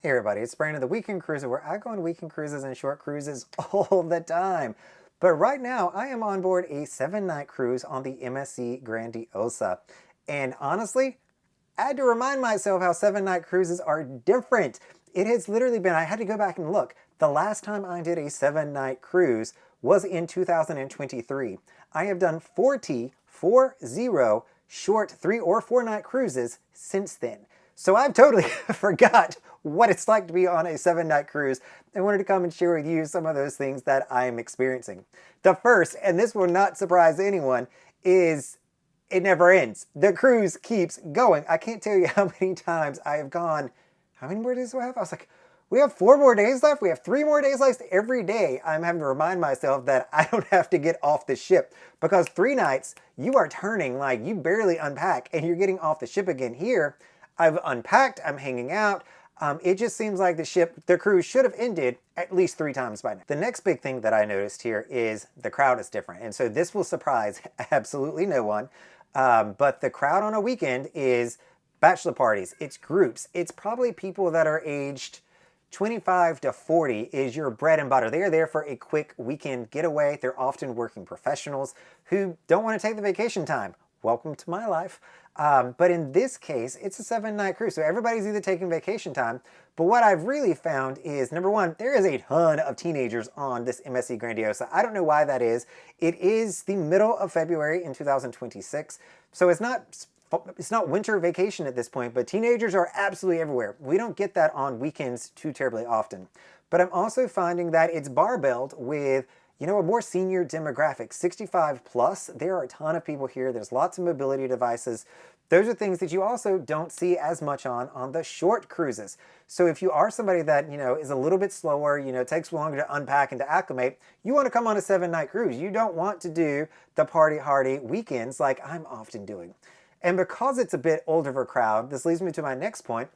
Hey everybody, it's Brandon, the Weekend Cruiser, where I go on weekend cruises and short cruises all the time. But right now, I am on board a 7-night cruise on the MSC Grandiosa. And honestly, I had to remind myself how 7-night cruises are different. It has literally been, I had to go back and look. The last time I did a 7-night cruise was in 2023. I have done 40 short 3 or 4 night cruises since then. So I've totally forgot what it's like to be on a 7-night cruise and wanted to come and share with you some of those things that I am experiencing. The first, and this will not surprise anyone, is it never ends. The cruise keeps going. I can't tell you how many times I have gone, how many more days do I have? I was like, we have 4 more days left. We have 3 more days left. Every day I'm having to remind myself that I don't have to get off the ship because 3 nights you are turning like you barely unpack and you're getting off the ship again. Here, I've unpacked, I'm hanging out. It just seems like the cruise should have ended at least 3 times by now. The next big thing that I noticed here is the crowd is different. And so this will surprise absolutely no one. But the crowd on a weekend is bachelor parties, it's groups, it's probably people that are aged 25 to 40 is your bread and butter. They are there for a quick weekend getaway. They're often working professionals who don't want to take the vacation time. Welcome to my life. But in this case, it's a 7-night cruise. So everybody's either taking vacation time. But what I've really found is, number one, there is a ton of teenagers on this MSC Grandiosa. I don't know why that is. It is the middle of February in 2026. So it's not winter vacation at this point, but teenagers are absolutely everywhere. We don't get that on weekends too terribly often. But I'm also finding that it's barbelled with a more senior demographic, 65 plus. There are a ton of people here. There's lots of mobility devices. Those are things that you also don't see as much on the short cruises. So if you are somebody that, is a little bit slower, takes longer to unpack and to acclimate, you want to come on a 7-night cruise. You don't want to do the party hardy weekends like I'm often doing. And because it's a bit older of a crowd, this leads me to my next point.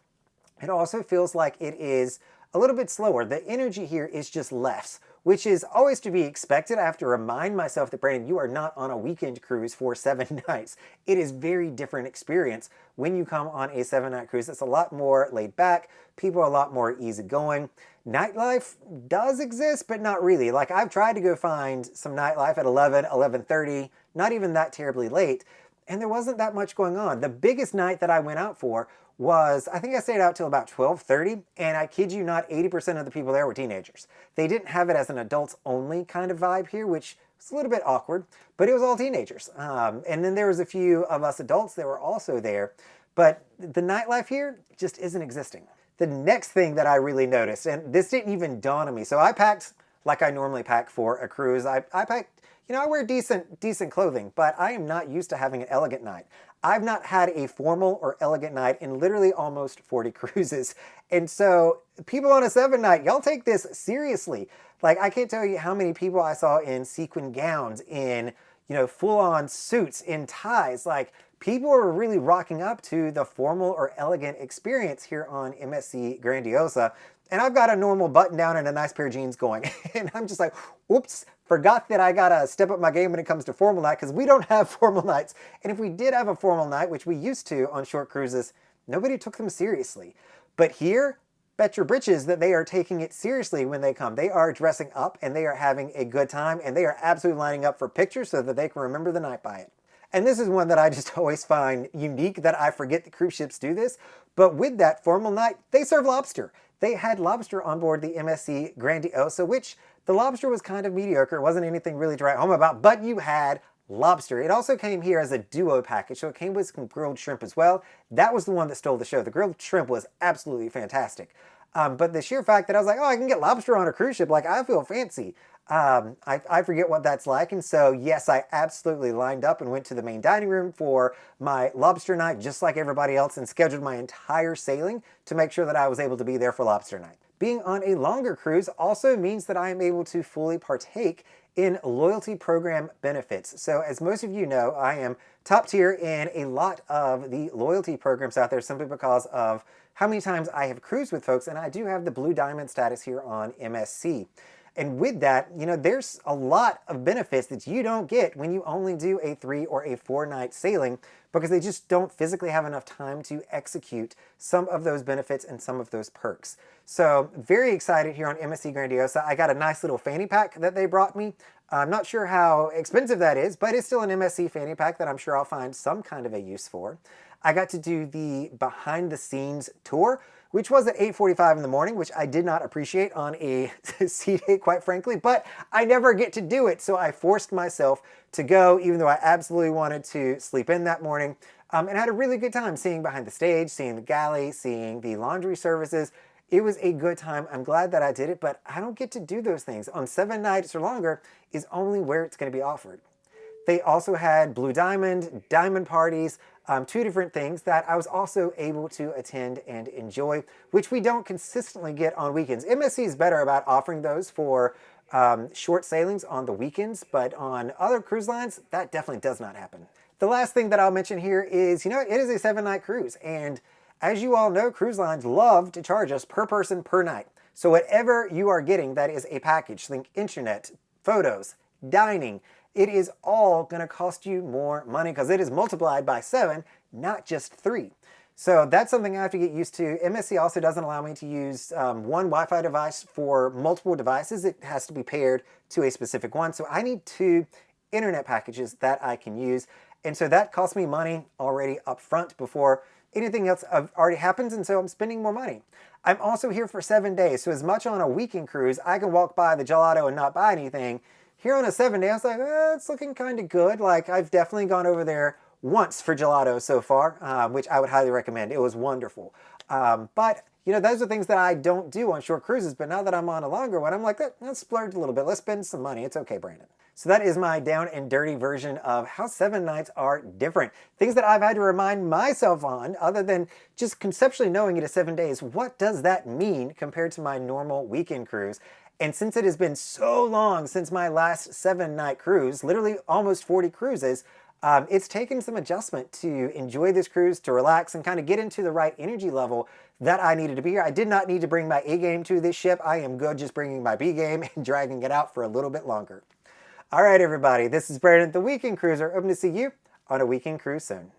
It also feels like it is a little bit slower. The energy here is just less, which is always to be expected. I have to remind myself that, Brandon, you are not on a weekend cruise for 7 nights. It is a very different experience when you come on a 7-night cruise. It's a lot more laid back. People are a lot more easygoing. Nightlife does exist, but not really. Like, I've tried to go find some nightlife at 11, 11:30, not even that terribly late, and there wasn't that much going on. The biggest night that I went out for was, I think I stayed out till about 12:30, and I kid you not, 80% of the people there were teenagers. They didn't have it as an adults only kind of vibe here, which was a little bit awkward, but it was all teenagers. And then there was a few of us adults that were also there, but the nightlife here just isn't existing. The next thing that I really noticed, and this didn't even dawn on me, so I packed like I normally pack for a cruise. I packed, I wear decent clothing, but I am not used to having an elegant night. I've not had a formal or elegant night in literally almost 40 cruises. And so people on a 7-night, y'all take this seriously. Like, I can't tell you how many people I saw in sequin gowns, in, full-on suits, in ties. Like, people are really rocking up to the formal or elegant experience here on MSC Grandiosa. And I've got a normal button down and a nice pair of jeans going. And I'm just like, oops, forgot that I gotta step up my game when it comes to formal night, because we don't have formal nights. And if we did have a formal night, which we used to on short cruises, nobody took them seriously. But here, bet your britches that they are taking it seriously when they come. They are dressing up and they are having a good time, and they are absolutely lining up for pictures so that they can remember the night by it. And this is one that I just always find unique, that I forget the cruise ships do this. But with that formal night, they serve lobster. They had lobster on board the MSC Grandiosa, which the lobster was kind of mediocre. It wasn't anything really to write home about, but you had lobster. It also came here as a duo package, so it came with some grilled shrimp as well. That was the one that stole the show. The grilled shrimp was absolutely fantastic. But the sheer fact that I was like, oh, I can get lobster on a cruise ship, like, I feel fancy. I forget what that's like, and so yes, I absolutely lined up and went to the main dining room for my lobster night just like everybody else, and scheduled my entire sailing to make sure that I was able to be there for lobster night. Being on a longer cruise also means that I am able to fully partake in loyalty program benefits. So as most of you know, I am top tier in a lot of the loyalty programs out there simply because of how many times I have cruised with folks, and I do have the Blue Diamond status here on MSC. And with that, there's a lot of benefits that you don't get when you only do a 3 or a 4 night sailing, because they just don't physically have enough time to execute some of those benefits and some of those perks. So very excited here on MSC Grandiosa. I got a nice little fanny pack that they brought me. I'm not sure how expensive that is, but it's still an MSC fanny pack that I'm sure I'll find some kind of a use for. I got to do the behind the scenes tour, which was at 8:45 in the morning, which I did not appreciate on a sea day, quite frankly, but I never get to do it, so I forced myself to go, even though I absolutely wanted to sleep in that morning, and had a really good time seeing behind the stage, seeing the galley, seeing the laundry services. It was a good time. I'm glad that I did it, but I don't get to do those things. On 7 nights or longer is only where it's going to be offered. They also had Blue Diamond, Diamond parties, 2 different things that I was also able to attend and enjoy, which we don't consistently get on weekends. MSC is better about offering those for short sailings on the weekends, but on other cruise lines, that definitely does not happen. The last thing that I'll mention here is, it is a 7-night cruise, and as you all know, cruise lines love to charge us per person per night. So whatever you are getting that is a package, think internet, photos, dining, it is all going to cost you more money because it is multiplied by 7, not just 3. So that's something I have to get used to. MSC also doesn't allow me to use one Wi-Fi device for multiple devices. It has to be paired to a specific one. So I need 2 internet packages that I can use. And so that costs me money already up front before anything else already happens, and so I'm spending more money. I'm also here for 7 days, so as much on a weekend cruise, I can walk by the gelato and not buy anything. Here on a 7-day, I was like, it's looking kind of good. Like, I've definitely gone over there once for gelato so far, which I would highly recommend. It was wonderful. But those are things that I don't do on short cruises, but now that I'm on a longer one, I'm like, let's splurge a little bit. Let's spend some money. It's okay, Brandon. So that is my down and dirty version of how 7 nights are different. Things that I've had to remind myself on, other than just conceptually knowing it is 7 days, what does that mean compared to my normal weekend cruise? And since it has been so long since my last 7-night cruise, literally almost 40 cruises, it's taken some adjustment to enjoy this cruise, to relax, and kind of get into the right energy level that I needed to be here. I did not need to bring my A game to this ship. I am good just bringing my B game and dragging it out for a little bit longer. All right, everybody, this is Brandon, the Weekend Cruiser. Hoping to see you on a weekend cruise soon.